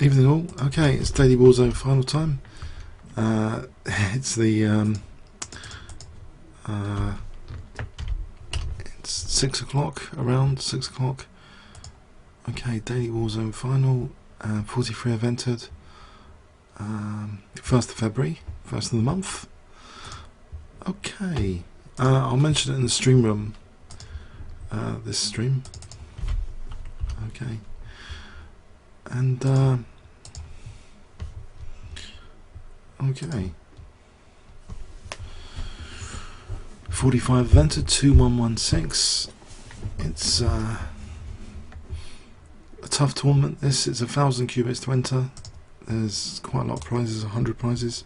Evening all. Okay, it's Daily Warzone final time. It's the it's 6 o'clock, around 6 o'clock. Okay, Daily Warzone final. 43 have entered. 1st of February, 1st of the month. Okay, I'll mention it in the stream room. This stream. Okay. And okay, 45 entered, 2116. It's a tough tournament. This it's 1,000 qubits to enter. There's quite a lot of prizes, 100 prizes.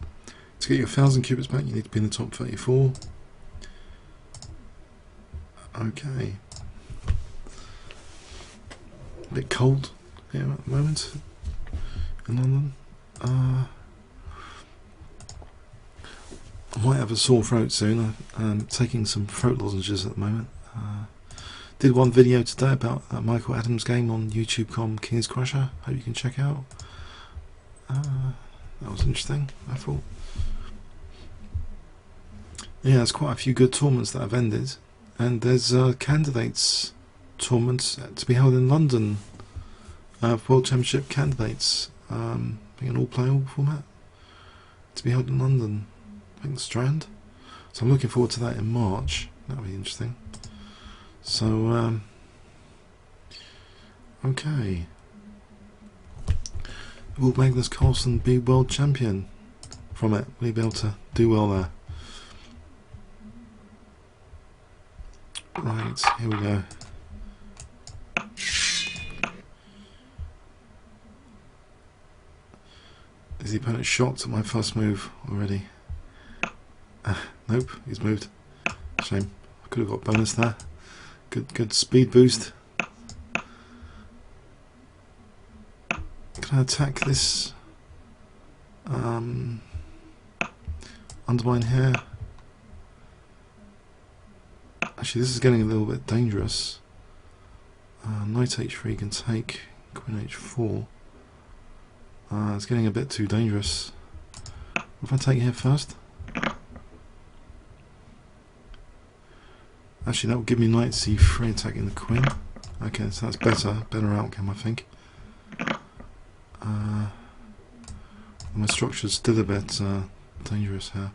To get your 1,000 qubits back, you need to be in the top 34. Okay, a bit cold here at the moment in London. I might have a sore throat soon. I'm taking some throat lozenges at the moment. Did one video today about Michael Adams' game on YouTube.com, kingscrusher. Hope you can check out. That was interesting, I thought. Yeah, there's quite a few good tournaments that have ended, and there's candidates tournaments to be held in London. World Championship candidates, I think an all-playable format to be held in London. I think the Strand. So I'm looking forward to that in March. That'll be interesting. So okay, will Magnus Carlsen be world champion from it? Will he be able to do well there? Right, here we go. Is the opponent shocked at my first move already? Nope, he's moved. Shame. I could have got bonus there. Good speed boost. Can I attack this? Undermine here. Actually, this is getting a little bit dangerous. Knight h3 can take Queen h4. It's getting a bit too dangerous. If I take here first? Actually, that will give me Knight c3 attacking the Queen. Okay, so that's better outcome, I think. My structure's still a bit dangerous here.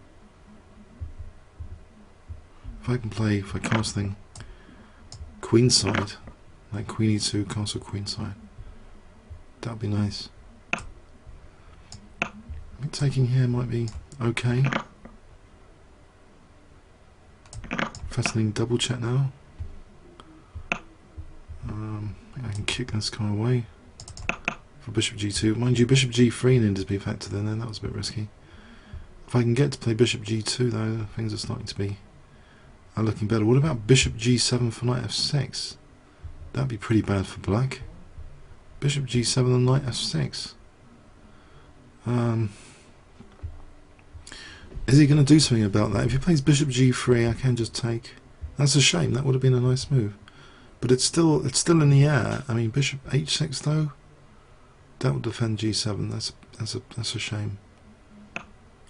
If I can play for casting queenside, like Queen e2, castle queenside, that would be nice. I think taking here might be okay. Fascinating double check now. I can kick this guy away for bishop g2. Mind you, bishop g3 needed to be factored in then. That was a bit risky. If I can get to play bishop g2 though, things are starting to be looking better. What about bishop g7 for knight f6? That'd be pretty bad for black. Bishop g7 and knight f6. Is he going to do something about that? If he plays bishop g3, I can just take. That's a shame. That would have been a nice move, but it's still in the air. I mean, bishop h6 though, that would defend g7. That's a shame.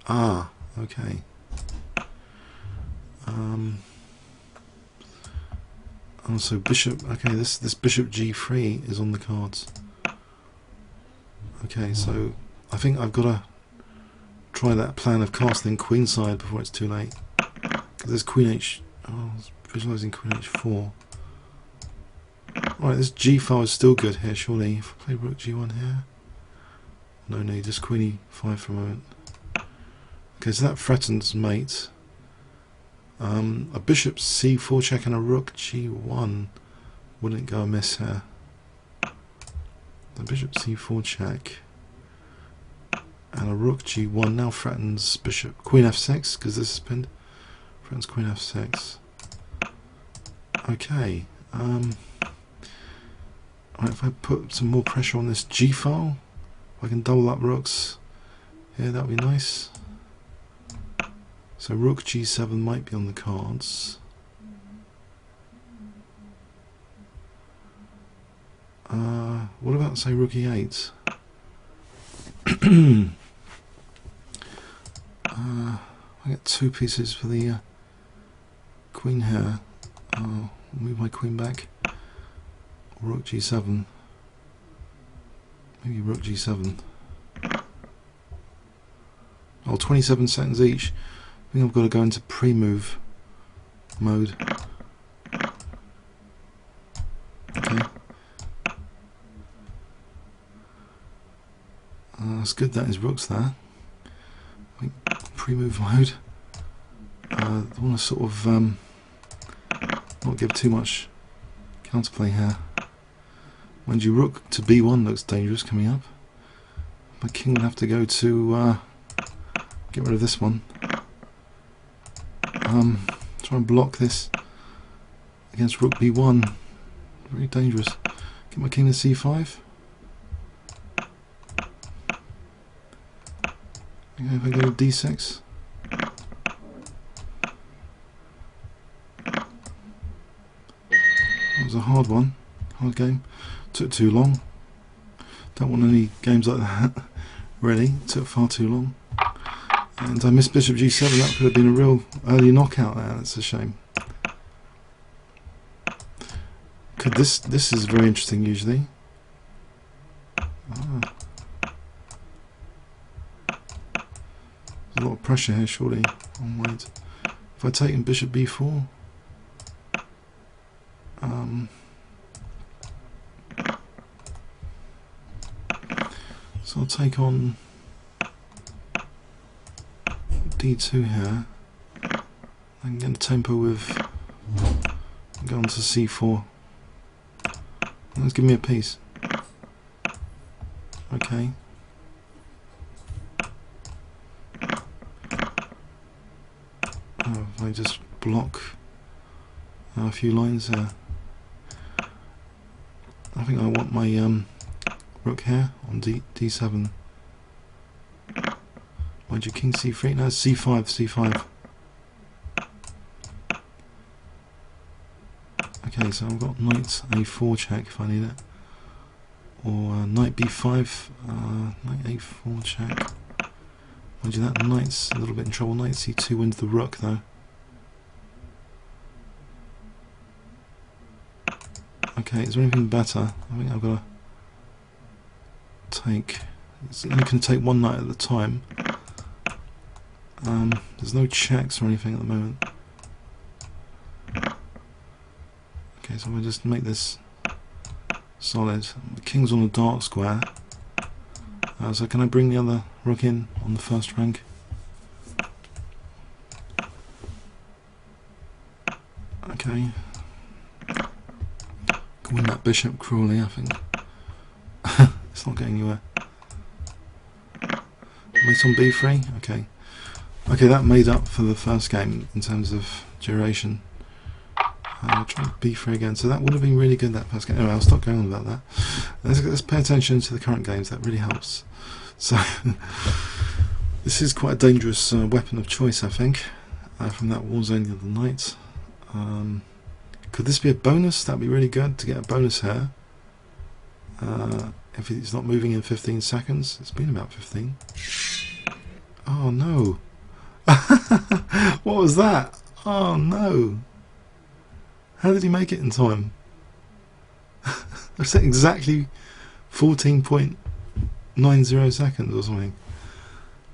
Ah, okay. Also bishop. Okay, this bishop g3 is on the cards. Okay, so I think I've got to try that plan of casting queenside before it's too late. Because there's queen h. Oh, I was visualizing queen h4. Alright, this g file is still good here, surely. If I play rook g1 here. No, just queen e5 for a moment. Okay, so that threatens mate. A bishop c4 check and a rook g1 wouldn't go amiss here. The bishop c4 check and a rook g1 now threatens bishop queen f6 because this is pinned. Threatens queen f6. Okay. Right, if I put some more pressure on this g file, if I can double up rooks here, that would be nice. So rook g7 might be on the cards. What about, say, rook e8? I get 2 pieces for the queen here. I'll move my queen back. Rook g7. Maybe rook g7. Oh, 27 seconds each. I think I've got to go into pre-move mode. Okay. That's good, that is rooks there. Pre-move mode. I want to sort of not give too much counterplay here. Mind you, rook to b1 looks dangerous coming up. My king would have to go to get rid of this one. Try and block this against rook b1. Very dangerous. Get my king to c5. Okay, if I go to d6. That was a hard one. Hard game. Took too long. Don't want any games like that. Really. Took far too long. And I missed bishop g7. That could have been a real early knockout there. That's a shame. This is very interesting usually. There's a lot of pressure here surely on white. If I take in bishop b4, so I'll take on d2 here. I can get the tempo with go on to c4. Let's give me a piece. Okay. If I just block a few lines there. I think I want my rook here on d7. Mind you, king c3. No, c5. Okay, so I've got knight a4 check if I need it, or knight b5, knight a4 check. Mind you, that knight's a little bit in trouble. Knight c2 wins the rook though. Okay, is there anything better? I think I've got to take. It's only going to take one knight at a time. There's no checks or anything at the moment. Okay, so I'm going to just make this solid. The king's on a dark square. So can I bring the other rook in on the first rank? Okay. Can win that bishop cruelly, I think. It's not getting anywhere. Mate on b3? Okay. Okay, that made up for the first game in terms of duration. I'll try b3 again. So that would have been really good, that first game. Anyway, I'll stop going on about that. Let's pay attention to the current games. That really helps. So this is quite a dangerous weapon of choice, I think, from that Warzone the other night. Could this be a bonus? That'd be really good to get a bonus here. If it's not moving in 15 seconds. It's been about 15. Oh no. What was that? Oh no. How did he make it in time? I said exactly 14.90 seconds or something.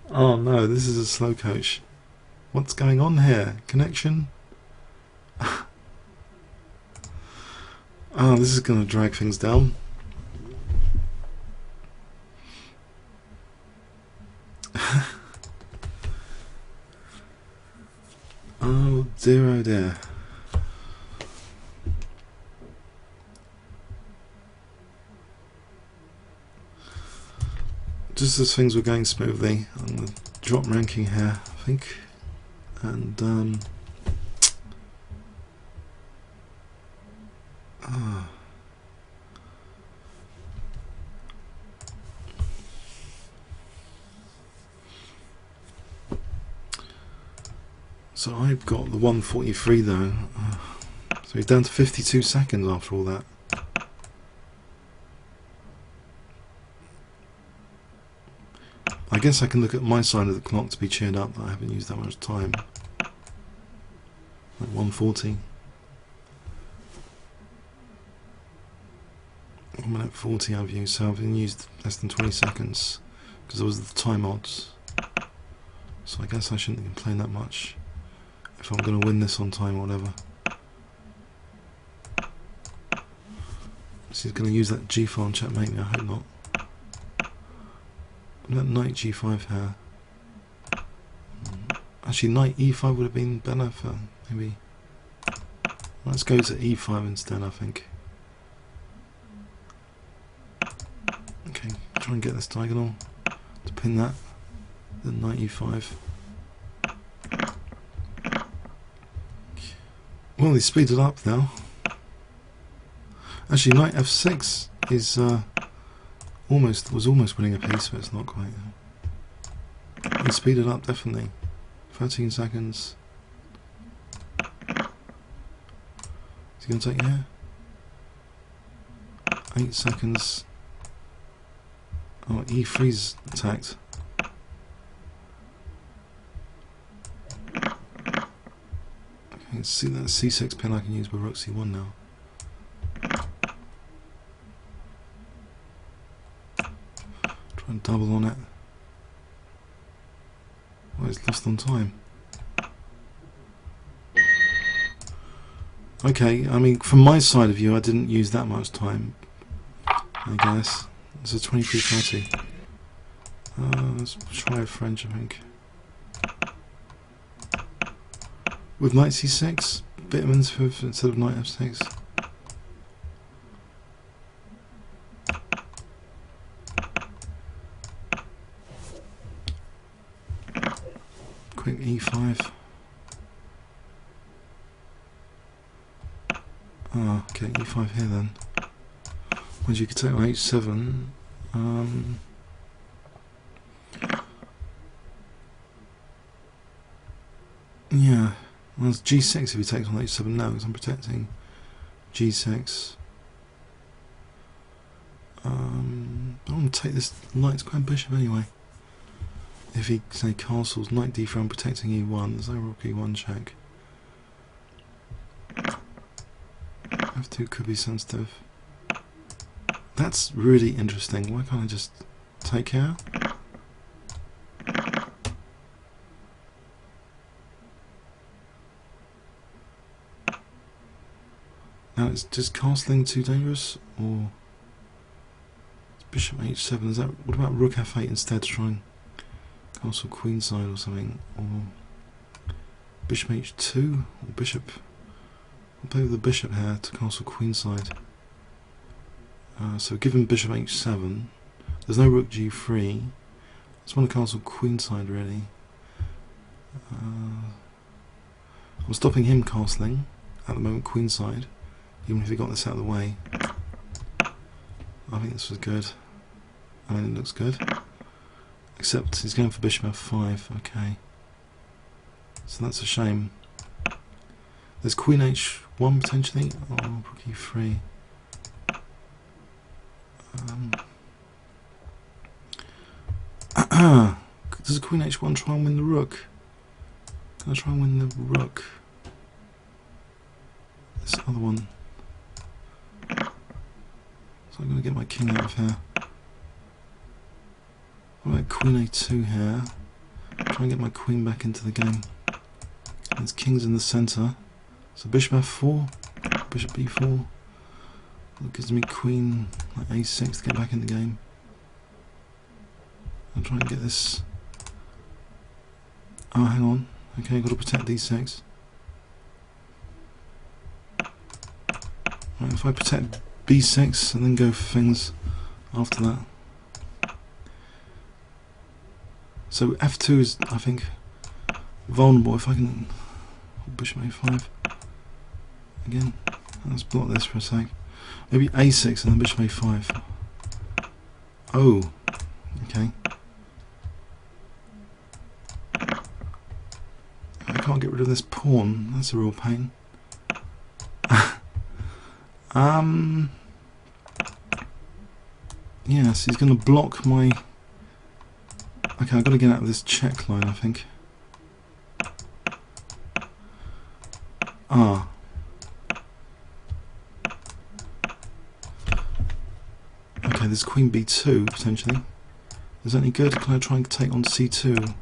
Oh no, this is a slow coach. What's going on here? Connection? Oh, this is going to drag things down. Oh dear, oh dear. Just as things were going smoothly on the drop ranking here, I think, and so I've got the 143 though, so he's down to 52 seconds after all that. I guess I can look at my side of the clock to be cheered up that I haven't used that much time. Like 140. 1 minute 40 I've used, so I've used less than 20 seconds because there was the time odds. So I guess I shouldn't complain that much if I'm going to win this on time or whatever. So he's going to use that g4 and checkmate me, I hope not. That knight g5 here. Actually, knight e5 would have been better for maybe. Let's go to e5 instead, I think. Okay, try and get this diagonal to pin that. Then knight e5. Well, he's speeded up now. Actually, knight f6 is was almost winning a piece, but it's not quite. He speeded up definitely. 13 seconds. Is he going to take here? 8 seconds. Oh, e3's attacked. Okay, see that c6 pin I can use with rook c1 now. Try and double on it. Well, it's lost on time. Okay, I mean, from my side of view, I didn't use that much time, I guess. It's a 23:30. Let's try a French, I think. With knight c6, bit of instead of knight f6. Quick e5. Ah, okay, e5 here then. Once you could take on h7. Yeah, well, it's g6 if he takes on h7 now, because I'm protecting g6. I want to take this knight to grab bishop anyway. If he, say, castles, knight d4, I'm protecting e1, there's no rook e1 check. f2 could be sensitive. That's really interesting. Why can't I just take here? Now it's just castling too dangerous, or it's bishop h7. Is that? What about rook f8 instead to try and castle queenside or something, or bishop h2 or bishop? I'll play with the bishop here to castle queenside. So given bishop h7, there's no rook g3. I just want to castle queenside really. I'm stopping him castling at the moment queenside, even if he got this out of the way. I think this was good. I mean, it looks good. Except he's going for bishop f5. Okay. So that's a shame. There's queen h1 potentially. Oh, rook e3. Does a queen h1 try and win the rook? Can I try and win the rook? This other one. So I'm going to get my king out of here. What about queen a2 here? Try and get my queen back into the game. There's kings in the centre. So bishop f4, bishop b4. That gives me queen like a6 to get back in the game. I'll try and get this. Oh, hang on. Okay, got to protect d6. Right, if I protect b6 and then go for things after that. So f2 is, I think, vulnerable. If I can bishop a5 again. Let's block this for a sec. Maybe a6 and then bishop a5. Oh, okay. I can't get rid of this pawn. That's a real pain. Yes, he's going to block my. Okay, I've got to get out of this check line, I think. Ah. Okay, there's queen b2, potentially. Is that any good? Can I try and take on c2?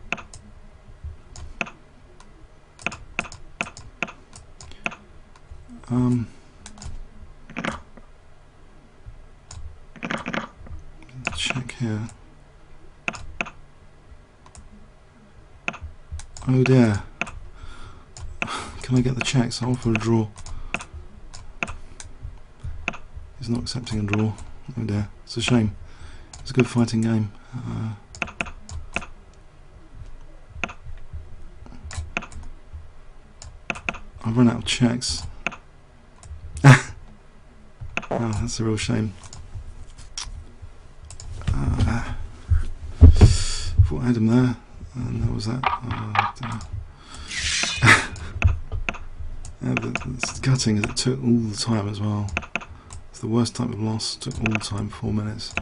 Check here. Oh dear. Can I get the checks? I'll offer a draw. He's not accepting a draw. Oh dear. It's a shame. It's a good fighting game. I've run out of checks. Oh, that's a real shame. Thought I had him there, and that was that. It's gutting as it took all the time as well. It's the worst type of loss. Took all the time, 4 minutes.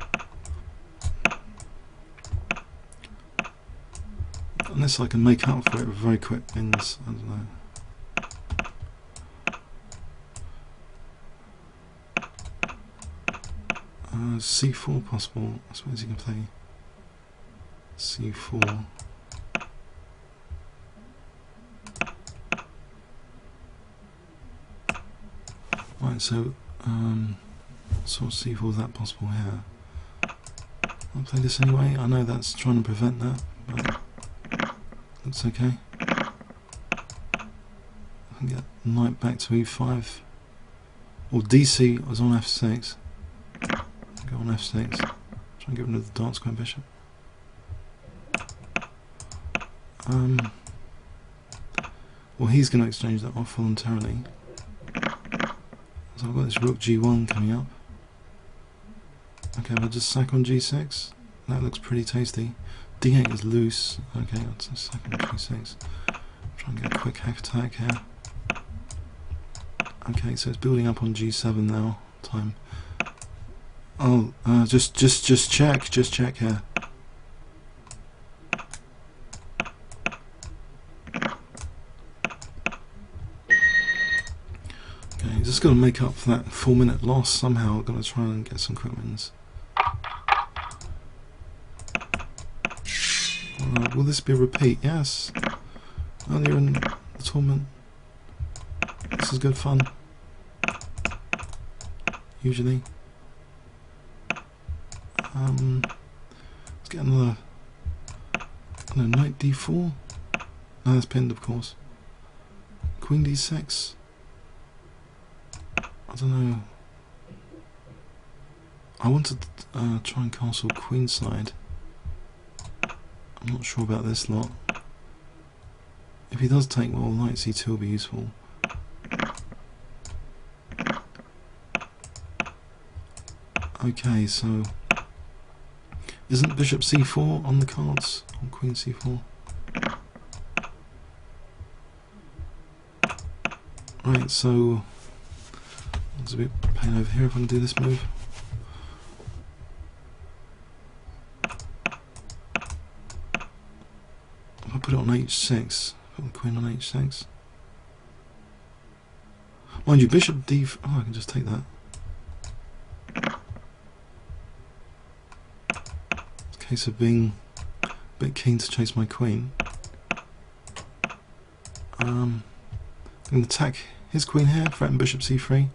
Unless I can make up for it with very quick wins, I don't know. C4 possible. I suppose you can play C4. Right, so sort of C4 is that possible here. I'll play this anyway. I know that's trying to prevent that, but looks okay. I can get knight back to E5. Or DC was on F6. Go on F6. Try and get rid of the dark square bishop. Well, he's going to exchange that off voluntarily. So I've got this rook G1 coming up. Okay, I'll just sack on G6. That looks pretty tasty. D8 is loose. Okay, I'll just sack on G6. Try and get a quick hack attack here. Okay, so it's building up on G7 now. Time. Oh, just check here. Okay, just got to make up for that 4-minute loss somehow. Got to try and get some quick wins. Alright, will this be a repeat? Yes. Earlier in the tournament. This is good fun. Usually. Let's get another. No, knight d4. No, that's pinned, of course. Queen d6. I don't know. I wanted to try and castle queenside. I'm not sure about this lot. If he does take, well, knight c2 will be useful. Okay, so isn't bishop c4 on the cards on queen c4? Right, so there's a bit of pain over here if I can do this move. If I put it on h6, put the queen on h6. Mind you, bishop d4. Oh, I can just take that. Case of being a bit keen to chase my queen. I'm going to attack his queen here, threaten bishop c3.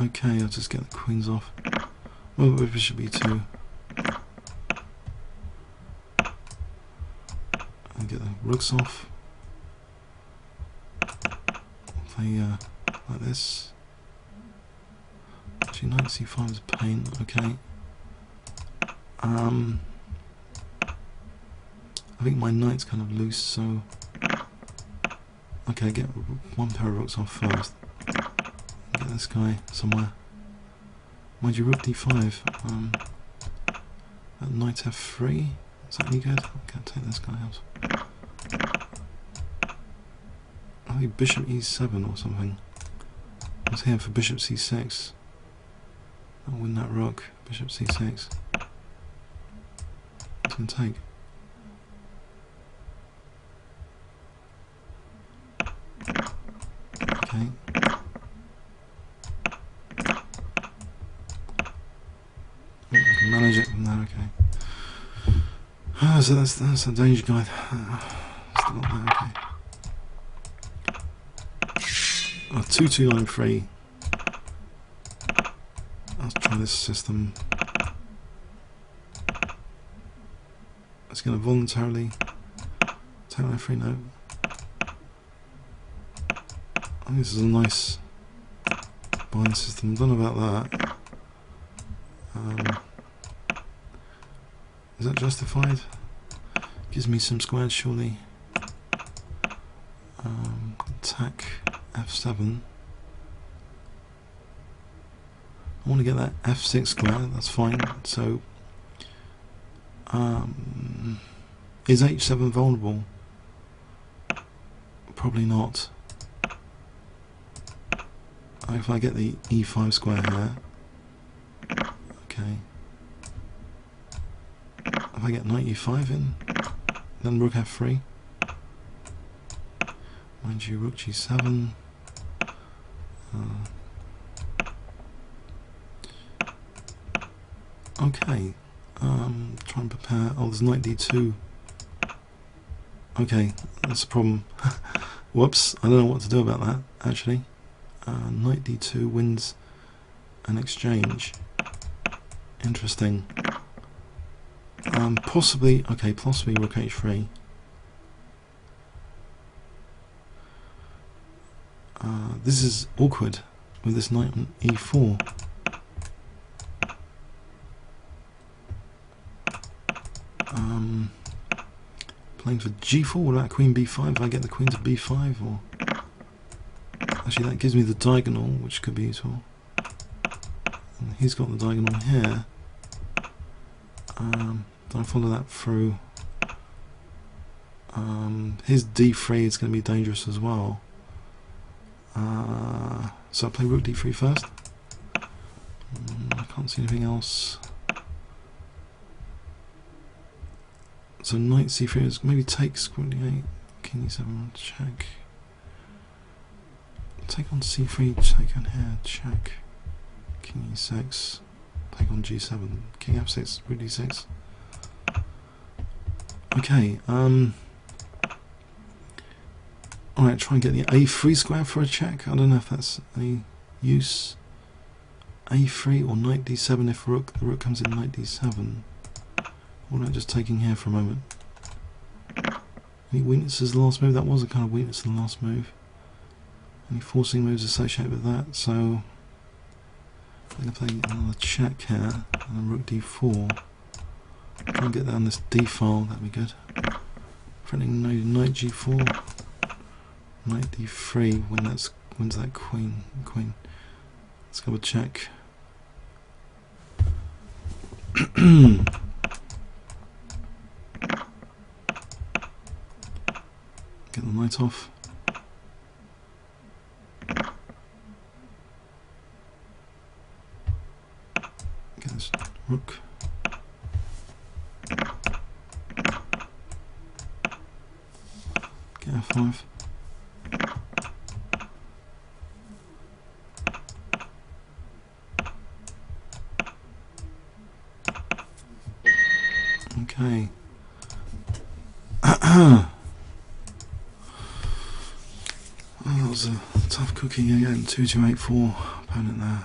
Okay, I'll just get the queens off. Well, bishop e2. And get the rooks off. Play like this. Actually, knight c5 is a pain. Okay. I think my knight's kind of loose, so okay, get one pair of rooks off first. Get this guy somewhere. Mind you, rook d5. That knight f3. Is that any good? Okay, take this guy out. I think bishop e7 or something. I was here for bishop c6. I'll win that rook. Bishop c6. What's it going to take? Okay. I can manage it from there, okay. So that's a danger guide. Still not there, okay. 2293. Let's try this system. It's going to voluntarily take my free note. I think this is a nice buying system. I don't know about that. Is that justified? Gives me some squares, surely. Attack F7. I want to get that F6 square, that's fine. So, is H7 vulnerable? Probably not. If I get the E5 square here, okay. If I get knight E5 in, then rook F3. Mind you, rook G7. Okay. Try and prepare. Oh, there's knight D2. Okay, that's a problem. Whoops, I don't know what to do about that, actually. Knight D2 wins an exchange. Interesting. Possibly rook H3. This is awkward with this knight on E4. Playing for G4, what about Queen B5? If I get the Queen to B5, or actually that gives me the diagonal, which could be useful. And he's got the diagonal here. Do I follow that through? His D3 is going to be dangerous as well. So I play rook D3 first. I can't see anything else. So knight C3 is maybe takes Queen D8, King E7, check. Take on C3, take on here, check. King E6, take on G7, King F6, rook D6. Okay, alright, try and get the A3 square for a check. I don't know if that's any use. A3 or knight D7 if the rook comes in knight D7. What about just taking here for a moment? Any weaknesses in the last move? That was a kind of weakness in the last move. Any forcing moves associated with that? So I'm going to play another check here and rook D4. Try and get down this D file, that'd be good. Threatening knight G4, knight D3 wins that queen. Let's go with check. Get the knight off. Get this rook. Get F5. Okay. That was a tough cookie again. 2-2-8-4 opponent there.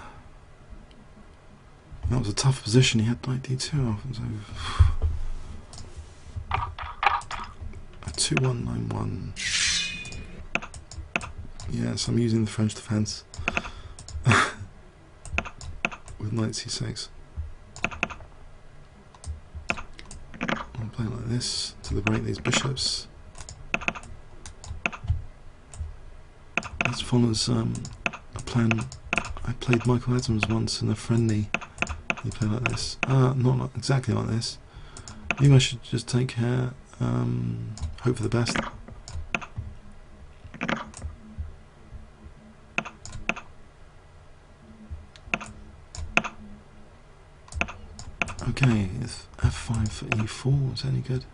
That was a tough position. He had knight D2 off, and so a 2-1-9-1. Yes, I'm using the French defense with knight C6. I'm playing like this to liberate these bishops. This follows a plan I played Michael Adams once in a friendly. He played like this. Not exactly like this. Maybe I should just take care, hope for the best. Okay, it's f5 for e4. Is that any good?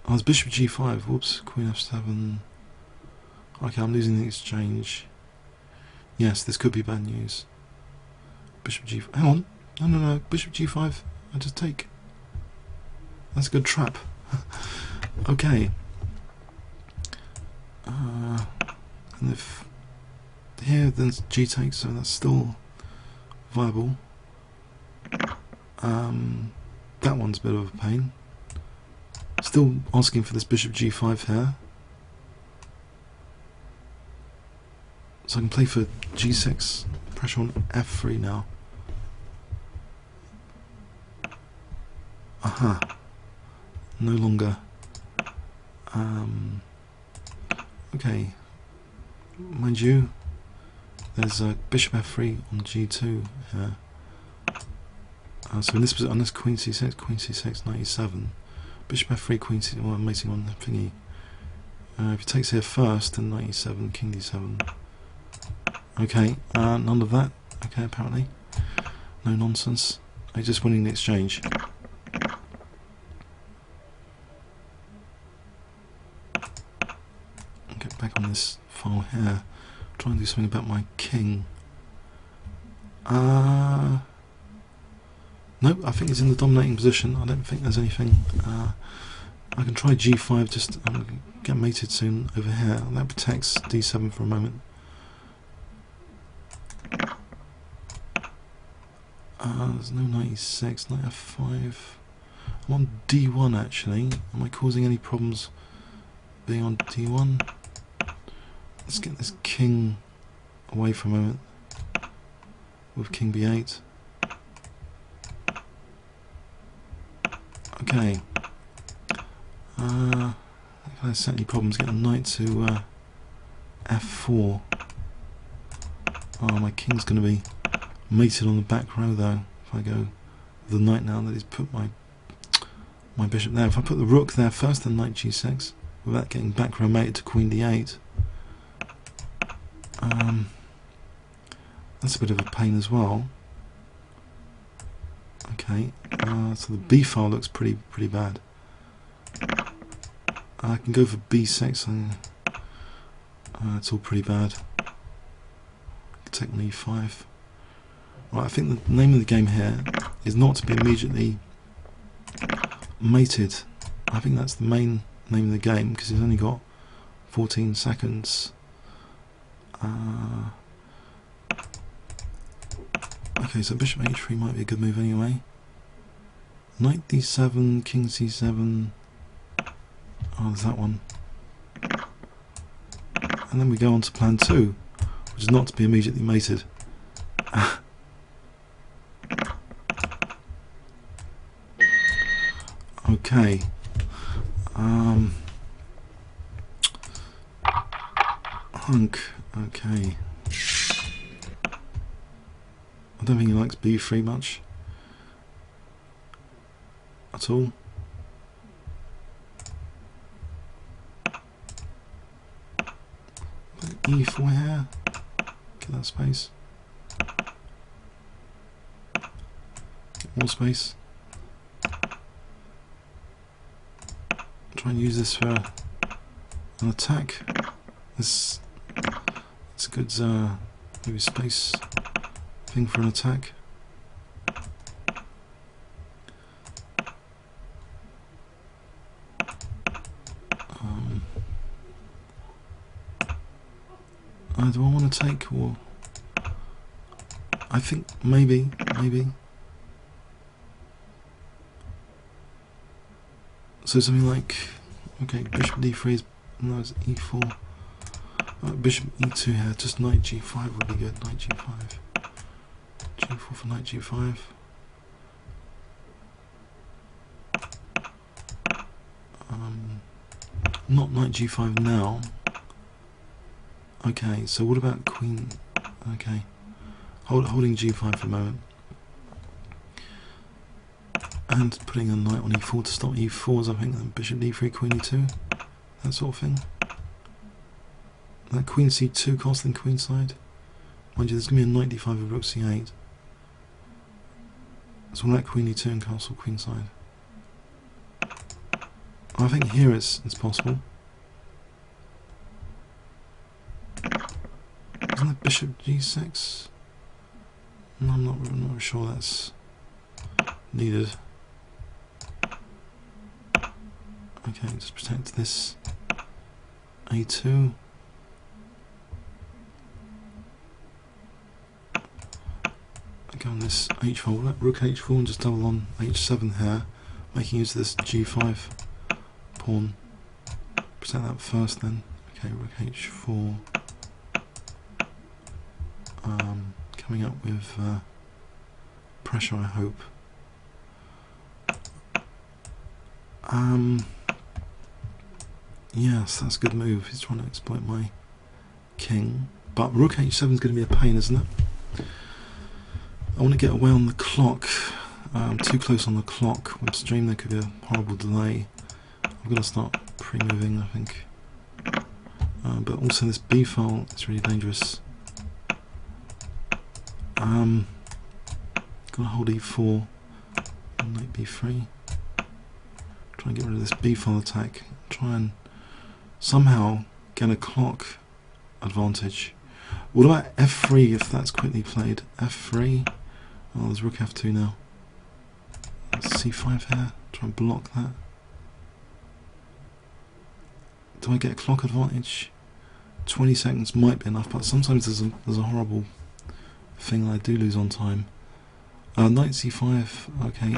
Oh, it's bishop g5. Whoops, queen f7. Okay, I'm losing the exchange. Yes, this could be bad news. Bishop g5. Hang on. No. Bishop g5. I just take. That's a good trap. Okay. And if here, then it's g takes, so that's still viable. That one's a bit of a pain. Still asking for this bishop g5 here. So I can play for g6, pressure on f3 now. Aha. No longer. Okay. Mind you, there's a bishop f3 on g2 here. So in this position, on this queen c6, knight e7, bishop f3, queen c6, well, I'm mating on the thingy. If he takes here first, then knight e7, king d7. Okay, none of that. Okay, apparently. No nonsense. He's just winning the exchange. Get back on this file here. Try and do something about my king. No, I think it's in the dominating position. I don't think there's anything. I can try g5, just get mated soon over here. That protects d7 for a moment. There's no knight e6, knight f5. I'm on d1 actually. Am I causing any problems being on d1? Let's get this king away for a moment with king b8. Okay. Can I set any problems? Get a knight to f4. Oh, my king's going to be mated on the back row though. If I go with the knight now that he's put my bishop there. If I put the rook there first, then knight g6, without getting back row mated to queen d8. That's a bit of a pain as well. Okay, so the b file looks pretty bad. I can go for b6 and it's all pretty bad. Take on e5. Right, I think the name of the game here is not to be immediately mated. I think that's the main name of the game because he's only got 14 seconds. Okay, so bishop h3 might be a good move anyway. Knight d7, king c7. Oh, there's that one. And then we go on to plan 2, which is not to be immediately mated. Okay. Hunk. Okay. I don't think he likes b3 much at all. e4 here. Get that space. Get more space. Try and use this for an attack. It's a good maybe space thing for an attack. Do I want to take, or I think maybe. So something like, okay, bishop d3 is, no, it's e4. Bishop e2 here, just knight g5 would be good. Knight g5, g4 for knight g5. Not knight g5 now. Okay, so what about queen? Okay, holding g5 for a moment, and putting a knight on e4 to stop e4s. I think, then bishop d3, queen e2, that sort of thing. That queen c2 castling queenside. Mind you, there's going to be a knight d5 with rook c8. It's all that queen e2 and castle queenside. I think here it's possible. Isn't it bishop g6? No, I'm not sure that's needed. Okay, just protect this a2. Go on this h4, let rook h4 and just double on h7 here, making use of this g5 pawn. Protect that first then. Okay, rook h4. Coming up with pressure, I hope. Yes, that's a good move. He's trying to exploit my king. But rook h7 is going to be a pain, isn't it? I want to get away on the clock. Too close on the clock. With stream there could be a horrible delay. I'm going to start pre-moving, I think. But also this b file is really dangerous. Gotta hold e4 and knight b3. Try and get rid of this b file attack. Try and somehow get a clock advantage. What about f3 if that's quickly played? f3. Oh, there's rook f2 now. c5 here. Try and block that. Do I get a clock advantage? 20 seconds might be enough, but sometimes there's a horrible thing that I do lose on time. Knight c5. Okay.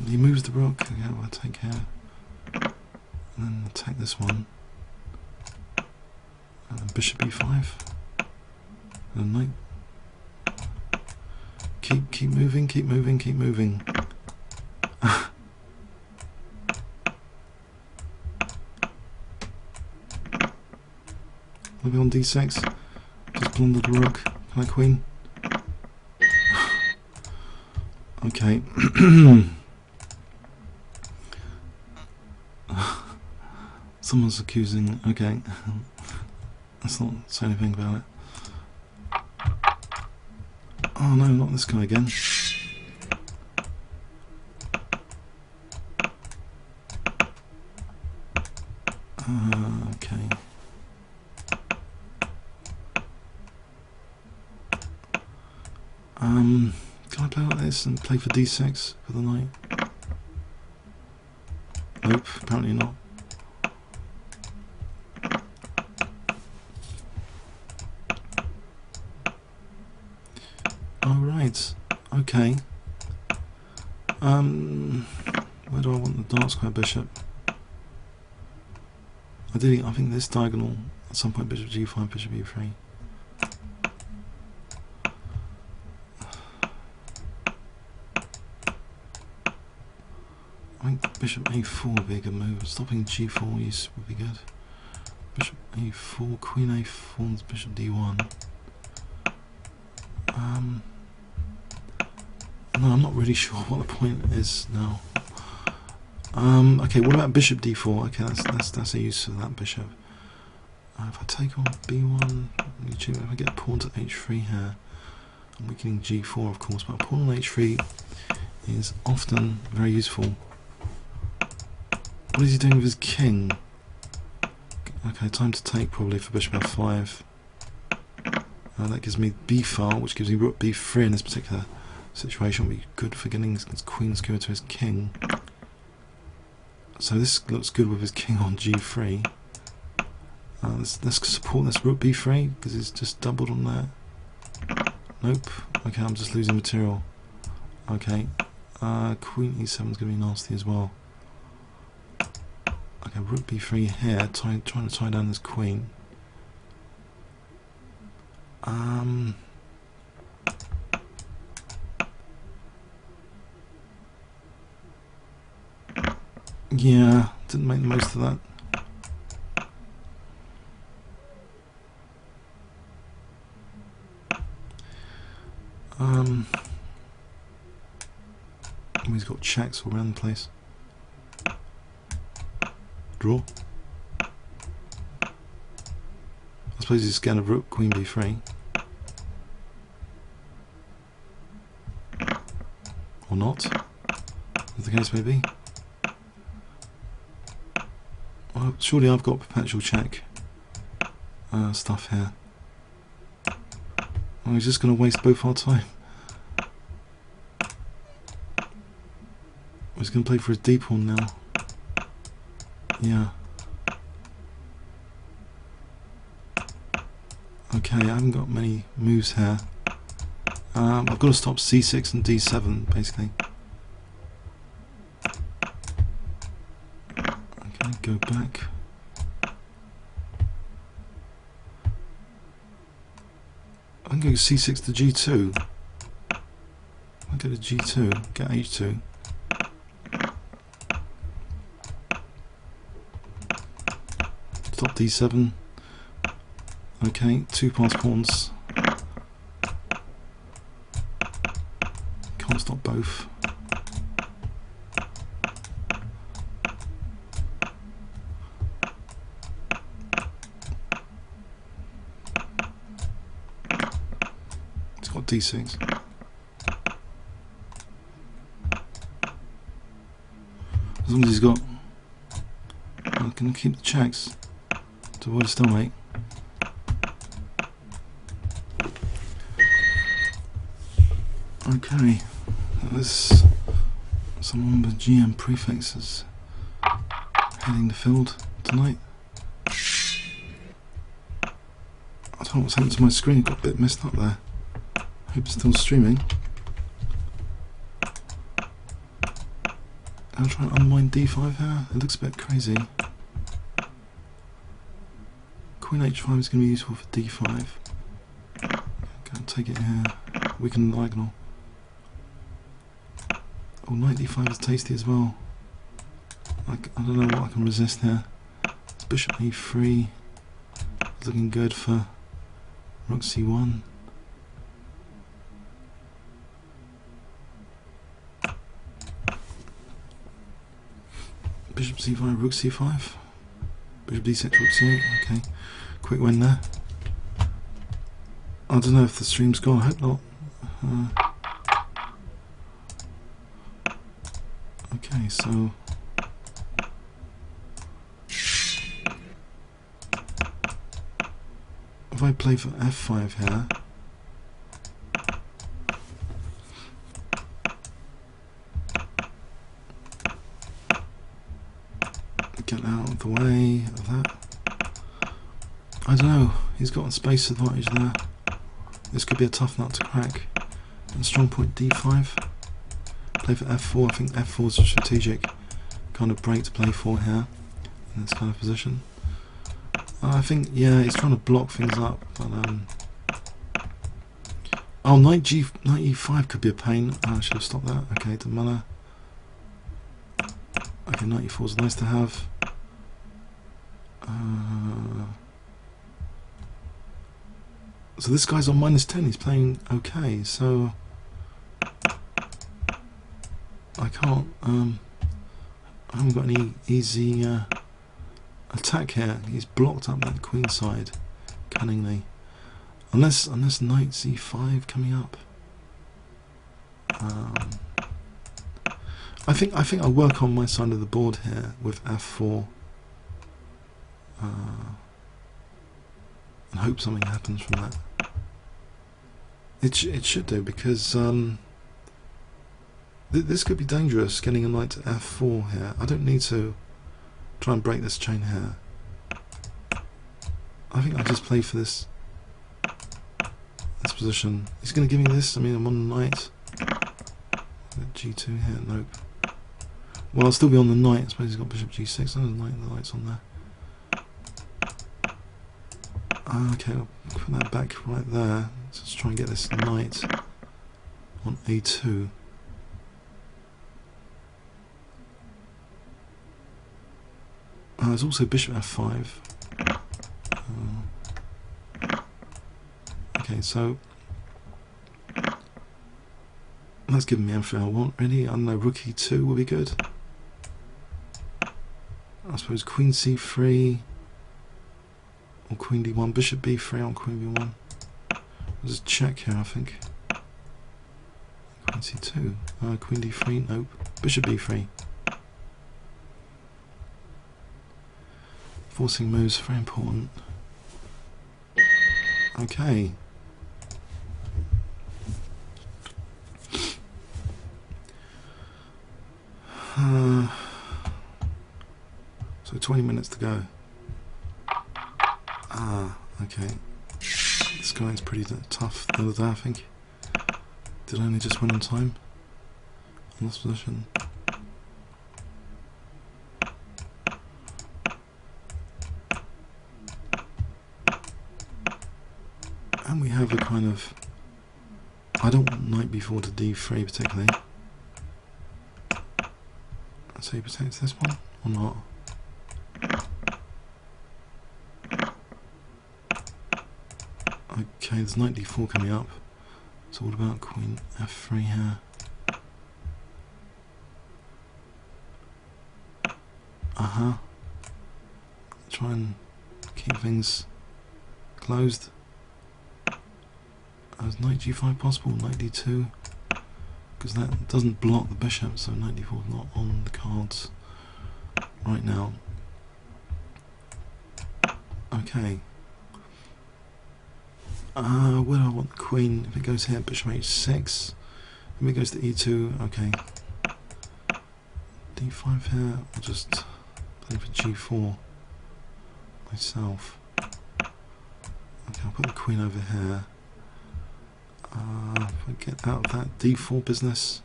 He moves the rook. Okay, I'll take here. And then attack this one. And then bishop e5. And knight. Keep moving. Maybe on d6. Just blunder the rook. Can I queen? Okay. Someone's accusing. Okay. Let's not say anything about it. Oh no, not this guy again. Okay. Can I play like this and play for d6 for the knight? Nope, apparently not. Alright, okay. Where do I want the dark square bishop? Ideally, I think this diagonal, at some point bishop g5, bishop e3. I think bishop a4 would be a good move. Stopping g4 use would be good. Bishop a4, queen a4, and bishop d1. No, I'm not really sure what the point is now. Okay, what about bishop d4? Okay, that's a use of that bishop. If I take on b1, if I get a pawn to h3 here, I'm weakening g4 of course, but a pawn on h3 is often very useful. What is he doing with his king? Okay, time to take probably for bishop f5. That gives me b file, which gives me rook b3 in this particular situation. Will be good for getting his queen skewered to his king. So this looks good with his king on g3. Let's support this rook b3 because it's just doubled on that. Nope. Okay, I'm just losing material. Okay, queen e7 is going to be nasty as well. Okay, rook b3 here, trying to tie down this queen. Yeah, didn't make the most of that. He's got checks all around the place. Draw. I suppose he's scared of rook, queen b3. or not, as the case may be. Well, surely I've got perpetual check stuff here. Oh, he's just going to waste both our time. He's going to play for his D pawn now. Yeah. Okay, I haven't got many moves here. I've got to stop C6 and D7, basically. Okay, go back. I can go C6 to G2. I'll go to G2, get H2. Stop D7. Okay, 2 pass pawns. Can't stop both. It's got D6. As long as he's got... I can keep the checks to avoid a stalemate. Okay, there's someone with GM prefixes heading the field tonight. I don't know what's happened to my screen, it got a bit messed up there. I hope it's still streaming. I'll try and unwind D5 here, it looks a bit crazy. Queen H5 is going to be useful for D5. Can't take it here, weaken the diagonal. Oh, knight d5 is tasty as well. I don't know what I can resist here. It's bishop e3. It's looking good for rook c1. Bishop c5, rook c5. Bishop d6, rook c8. Okay, quick win there. I don't know if the stream's gone. I hope not. Okay, so if I play for f5 here, get out of the way of that. I don't know, he's got a space advantage there. This could be a tough nut to crack. And strong point d5. Play for f4. I think f4 is a strategic kind of break to play for here in this kind of position. I think, yeah, he's trying to block things up, but oh, knight e5 could be a pain. I should have stopped that. Okay, doesn't matter. Okay, knight e4 is nice to have. So this guy's on -10. He's playing okay. So I can't. I haven't got any easy attack here. He's blocked up that queen side cunningly. Unless knight c5 coming up. I think I'll work on my side of the board here with f4. And hope something happens from that. It should do, because this could be dangerous, getting a knight to f4 here. I don't need to try and break this chain here. I think I'll just play for this position. He's going to give me this. I mean, I'm on the knight. G2 here, nope. Well, I'll still be on the knight. I suppose he's got bishop g6. Oh, the knight's on there. Okay, I'll put that back right there. So let's try and get this knight on a2. There's also bishop f5. Okay, so that's giving me everything I want, really. I don't know, rook e2 will be good. I suppose queen c3 or queen d1, bishop b3 on queen b1. There's a check here, I think. Knight c2. Queen d3. Nope. Bishop b3. Forcing moves, very important. Okay. So 20 minutes to go. Okay. This guy's pretty tough the other day, I think. Did I only just win on time? In this position. And we have a kind of... I don't want knight b4 to d3 particularly. So he protects this one, or not? Okay, there's knight d4 coming up. So what about queen f3 here? Try and keep things closed. Is knight g5 possible? Knight d2? Because that doesn't block the bishop, so knight d4 is not on the cards right now. Okay. Where do I want the queen? If it goes here, bishop h6. If it goes to e2, okay. d5 here, I'll just play for g4 myself. Okay, I'll put the queen over here. If I get out of that d4 business.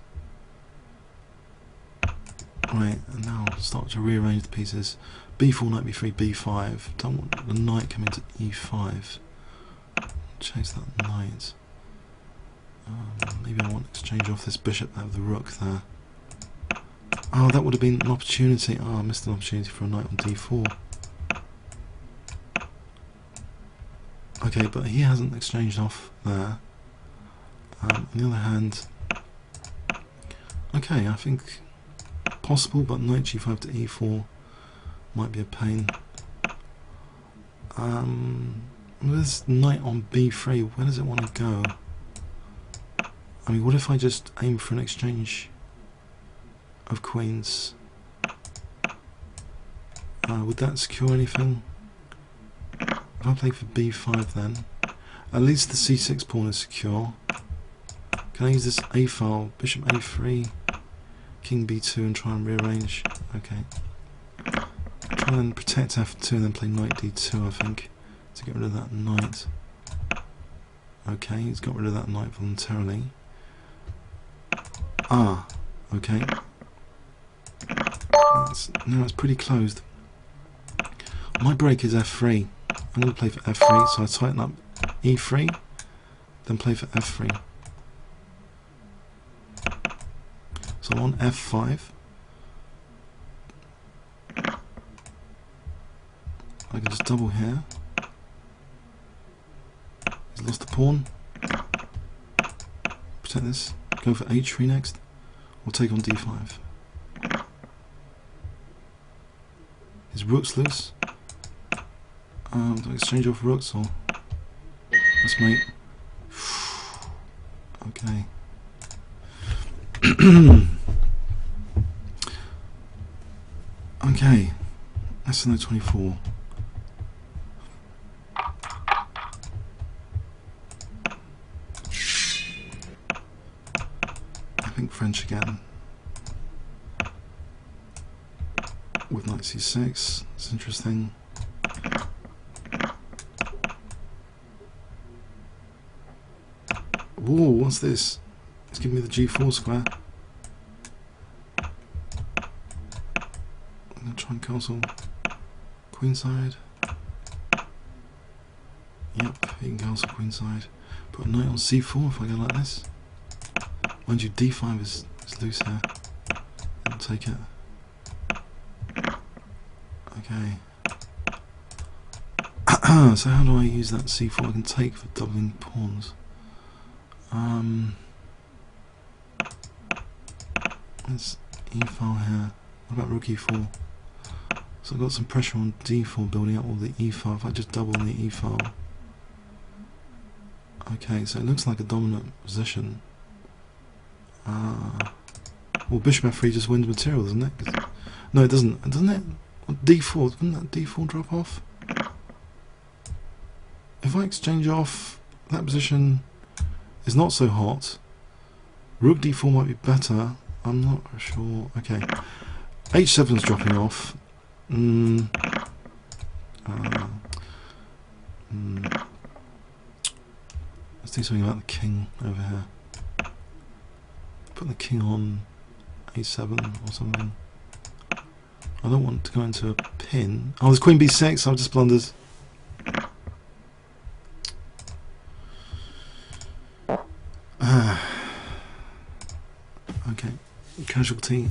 Right, and now I'll start to rearrange the pieces. b4, knight b3, b5. Don't want the knight coming to e5. Chase that knight. Maybe I want to exchange off this bishop out of the rook there. Oh, that would have been an opportunity. Oh, I missed an opportunity for a knight on d4. Okay, but he hasn't exchanged off there. On the other hand, okay, I think possible, but knight g5 to e4 might be a pain. This knight on b3, where does it want to go? I mean, what if I just aim for an exchange of queens? Would that secure anything? If I play for b5 then, at least the c6 pawn is secure. Can I use this a file, bishop a3, king b2 and try and rearrange? Okay. Try and protect f2 and then play knight d2, I think, to get rid of that knight. Okay, he's got rid of that knight voluntarily. Okay. Now it's pretty closed. My break is f3. I'm going to play for f3, so I tighten up e3, then play for f3. So I'm on f5. I can just double here. He's lost a pawn. Protect this. Go for h3 next. Or take on d5. His rook's loose. Do I exchange off rooks or... That's mate. Okay. Okay. That's no 24. I think French again. With knight c6. It's interesting. Whoa, what's this? It's giving me the g4 square. I'm going to try and castle queenside. Yep, he can castle queenside. Put a knight on c4 if I go like this. Mind you, d5 is loose here. I'll take it. Okay. So how do I use that c4 I can take for doubling pawns? Let's e-file here. What about rook e4? So I've got some pressure on d4 building up all the e-file. If I just double the e-file. Okay, so it looks like a dominant position. Well, bishop f3 just wins material, doesn't it? No, it doesn't. Doesn't it? D4, wouldn't that D4 drop off? If I exchange off, that position is not so hot. Rook d4 might be better. I'm not sure. Okay. H7's dropping off. Let's do something about the king over here. Put the king on a7 or something. I don't want to go into a pin. Oh, there's queen b6. I've just blundered. Okay, casualty.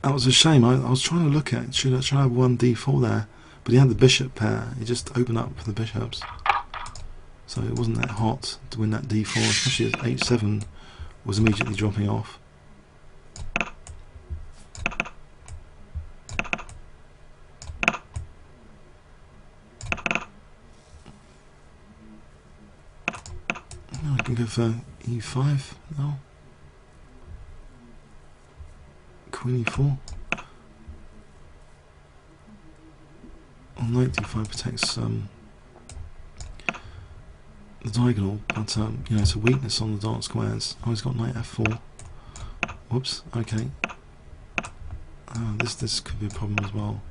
That was a shame. I was trying to look at, should I have one d4 there, but he had the bishop pair. He just opened up for the bishops, so it wasn't that hot to win that d4, especially as h7 was immediately dropping off. I can go for e5 now. Queen e4. Knight d5 protects the diagonal, but you know, it's a weakness on the dark squares. Oh, he's got knight f4. Whoops. Okay. This could be a problem as well.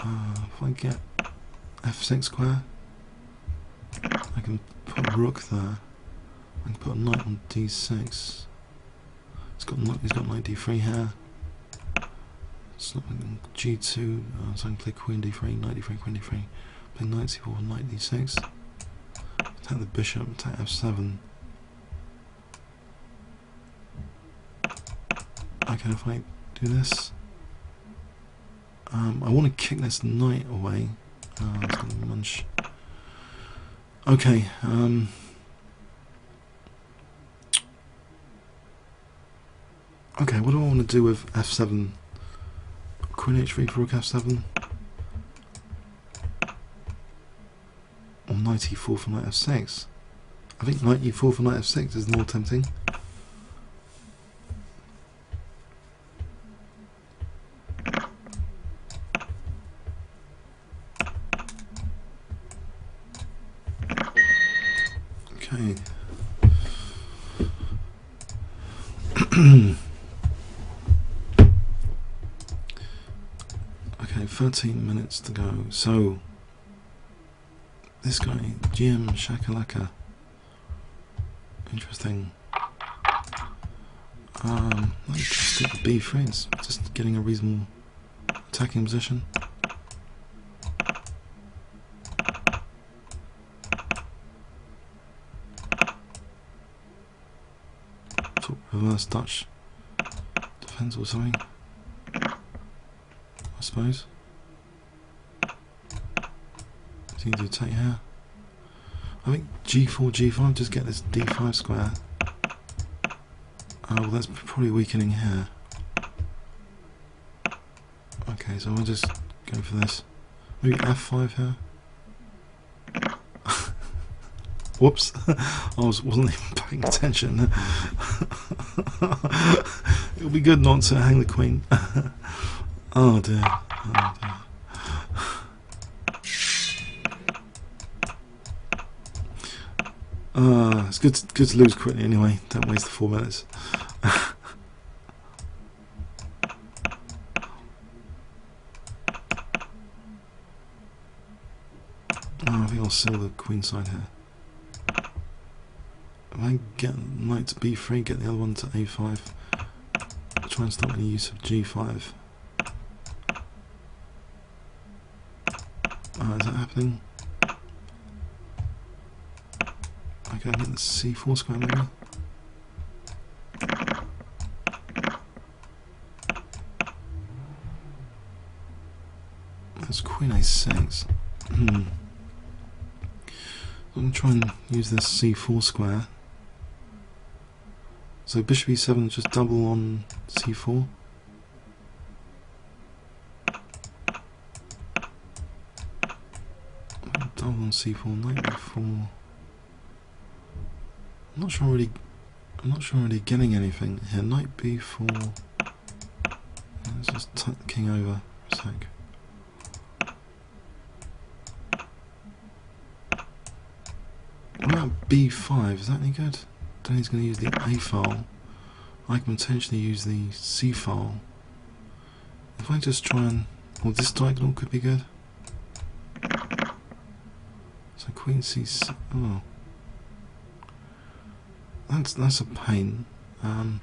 If I get f6 square, I can put a rook there. I can put a knight on d6. He's got knight d3 here. It's not g2. So I can play queen d3, knight d3, queen d3. Play knight c4, knight d6. Attack the bishop. Attack f7. Okay, if I do this, I want to kick this knight away. It's going to munch. Okay. Okay, what do I want to do with f7? Queen h3 for rook f7? Or knight e4 for knight f6? I think knight e4 for knight f6 is more tempting. Okay. Okay, 13 minutes to go. So this guy, GM Shakalaka. Interesting. Let's just stick with b3. It's just getting a reasonable attacking position. Reverse Dutch defense or something, I suppose. So you do take here. I think g4, g5, just get this d5 square. Oh, well, that's probably weakening here. Okay, so I'll just go for this. Maybe f5 here. Whoops, I wasn't even paying attention. It would be good not to hang the queen. Oh dear. Oh dear. It's good to lose quickly anyway. Don't waste the 4 minutes. Oh, I think I'll sell the queen side here. If I get knight to b3, get the other one to a5, try and stop any use of g5. Is that happening? Okay, I get the c4 square maybe. That's queen a6. I'm going to try and use this c4 square. So bishop e7 just double on c4. on c4, knight b4. I'm not sure really getting anything here. Knight b4. Let's just tuck the king over for a sec. What about b5? Is that any good? Then he's going to use the a file. I can potentially use the c file. If I just try and... well, this diagonal could be good. So queen c6... oh. That's a pain. To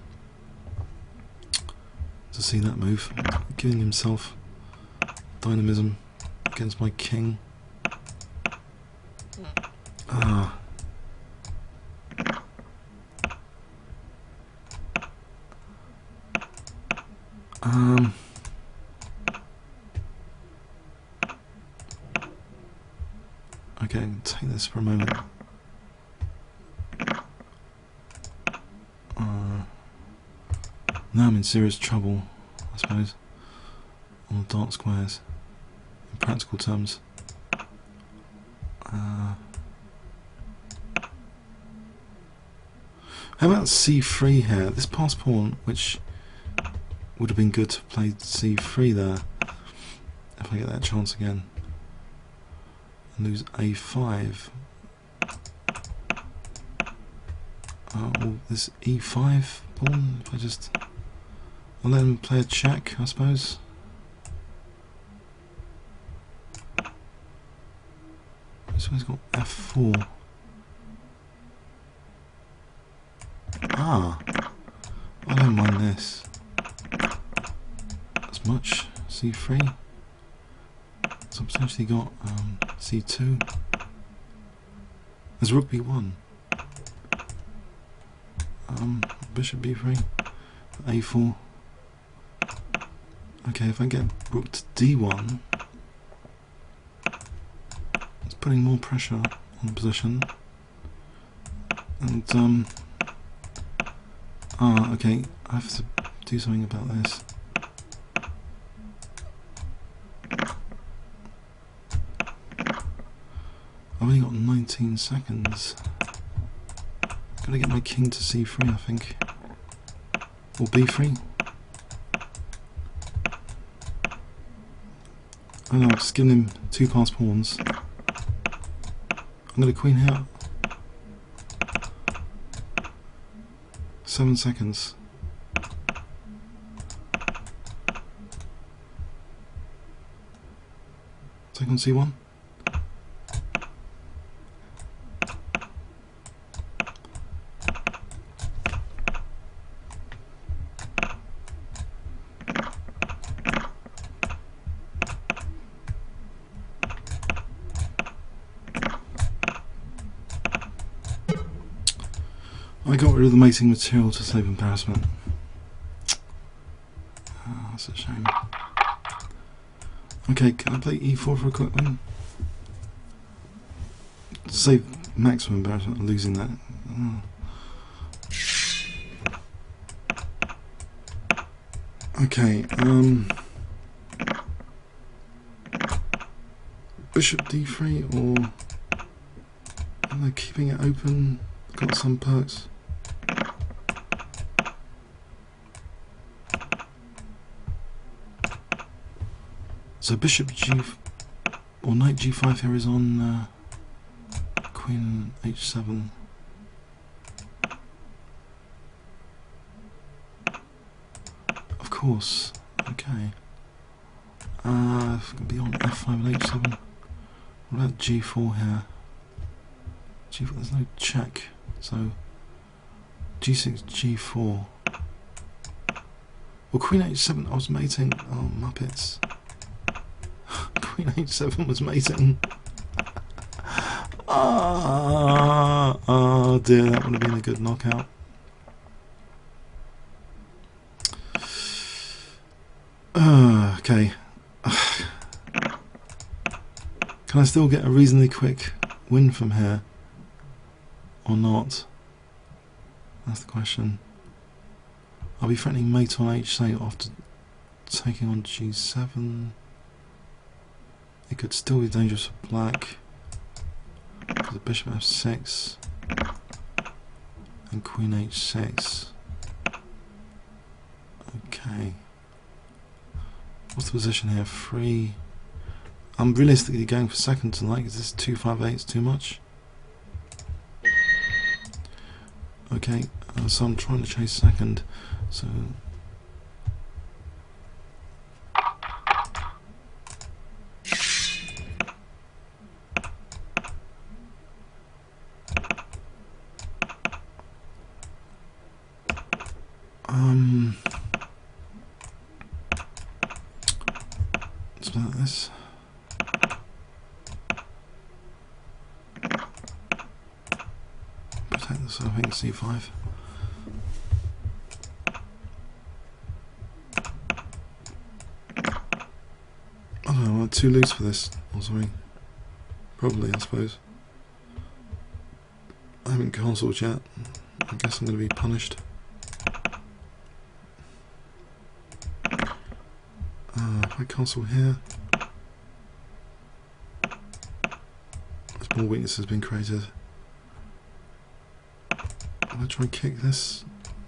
see that move. Giving himself dynamism against my king. Ah. Okay, take this for a moment. Now I'm in serious trouble, I suppose, on the dark squares, in practical terms. How about c3 here? This passed pawn, which would have been good to play c3 there, if I get that chance again. And lose a5. Well, this e5 pawn, if I just... I'll let him play a check, I suppose. So he's got f4. Ah, I don't mind this as much. c3. So I've potentially got c2. There's rook b1. Bishop b3. a4. Okay, if I get rook to d1, it's putting more pressure on the position. And okay, I have to do something about this. I've only got 19 seconds. Gotta get my king to c3, I think. Or b3. I know, I've just given him two passed pawns. I'm gonna queen here. 7 seconds. Take on c1. I got rid of the mating material to save embarrassment. Oh, that's a shame. Okay, can I play e4 for a quick win? Save maximum embarrassment of losing that. Oh. Okay, bishop d3, or am I keeping it open? Got some perks. So bishop g, or knight g5 here is on queen h7. Of course, okay. It's going to be on f5 and h7. What about g4 here? G4, there's no check, so g6, g4. Well, queen h7, I was mating. Oh, muppets. Queen h7 was mating. Oh dear, that would have been a good knockout. Okay. Can I still get a reasonably quick win from here? Or not? That's the question. I'll be threatening mate on h8 after taking on g7. It could still be dangerous for black. for bishop f6 and queen h6. Okay. What's the position here? 3. I'm realistically going for second tonight. Is this 2-5-8 too much? Okay, so I'm trying to chase second. So let's play like this. Protect this, I think, c5. I don't know, I'm too loose for this or something. Probably, I suppose. I haven't cancelled yet. I guess I'm going to be punished. If I cancel here, there's more weakness has been created. Will I try and kick this?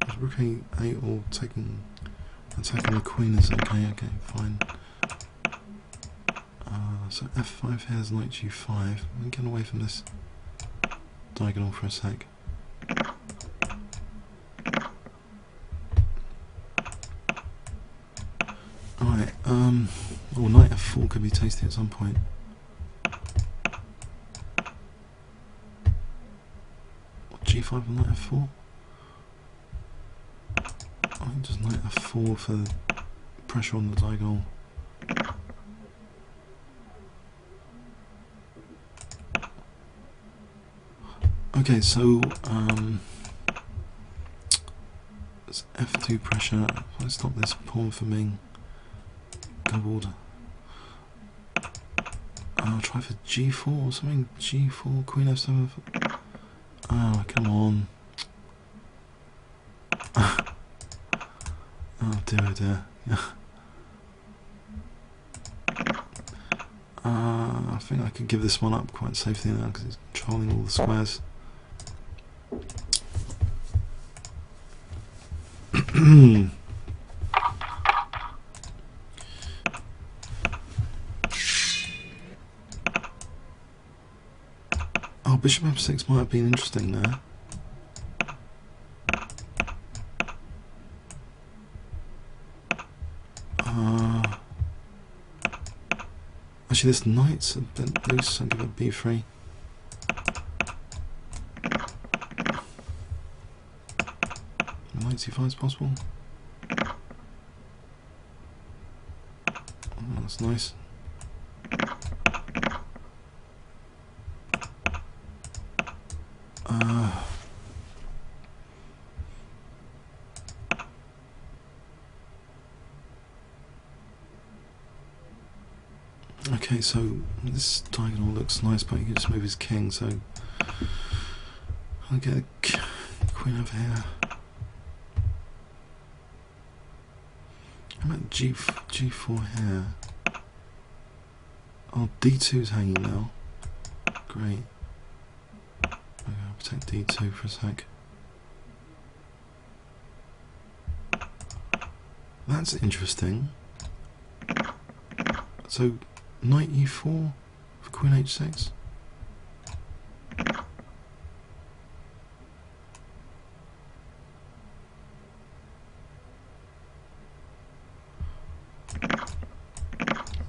Is rook a8 or attacking the queen is okay, fine. So f5 here is knight g5. I'm going to get away from this diagonal for a sec. Alright, knight f4 could be tasty at some point. G5 and knight f4? I think just knight f4 for pressure on the diagonal. Okay, so it's f2 pressure. If I stop this pawn from being gobbled, I'll try for g4 or something. G4, queen f7. Oh, come on. Oh dear, oh dear. I think I could give this one up quite safely now because it's controlling all the squares. Oh, bishop f6 might have been interesting there. Actually, this knight's a bit loose. I'll give it b3. Knight c5 is possible. Oh, that's nice. Okay, so this diagonal looks nice, but he can just move his king, so I'll get a queen over here. How about g4 here? Oh, d2's hanging now. Great. Okay, I'll protect d2 for a sec. That's interesting. So knight e4 for queen h6.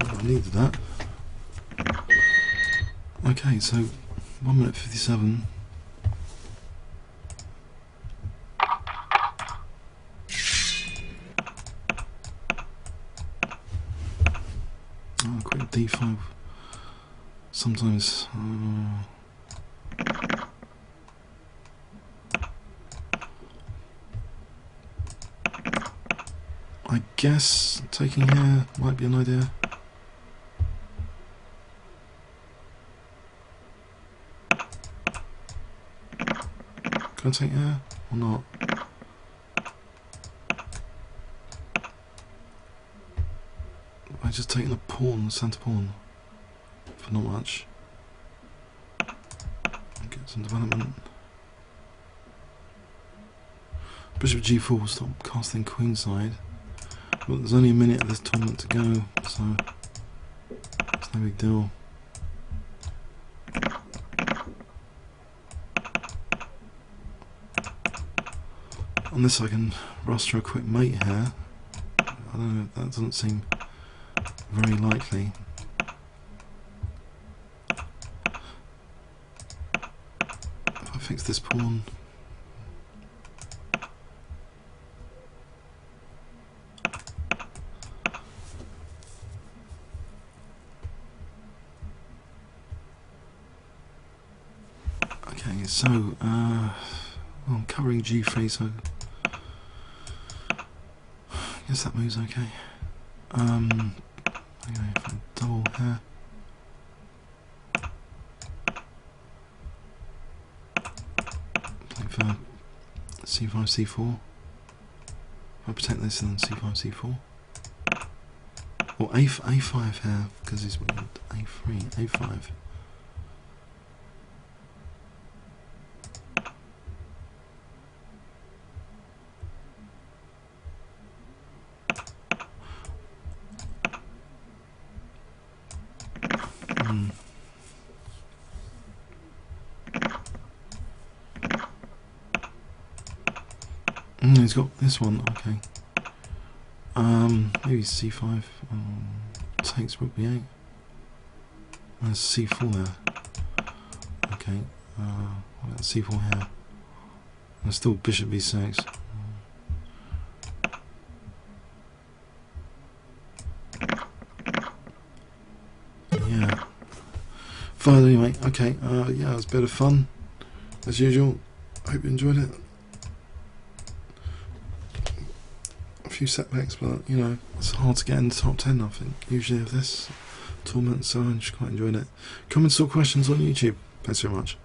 I needed that. Okay, so 1 minute 57. Quick d5. Sometimes I guess taking here might be an idea. Can I take here or not? I just taking the pawn, the centre pawn, for not much. Some development. Bishop g4 will stop casting queenside. But there's only a minute of this tournament to go, so it's no big deal. Unless I can roster a quick mate here. I don't know, that doesn't seem very likely. If I fix this pawn, okay, so well, I'm covering g3, so I guess that move's okay. Okay, if I double here, play for c5, c4. If I protect this and then c5, c4, or a5 here because he's moved a3, a5. He's got this one, okay. Maybe c5, takes rook b8. There's c4 there. Okay, what about c4 here? There's still bishop b6. Yeah. Fine anyway, okay, yeah, it was a bit of fun, as usual. Hope you enjoyed it. Few setbacks, but you know, it's hard to get in the top 10, I think, usually of this tournament, so I just quite enjoyed it. Comments or questions on YouTube. Thanks very much.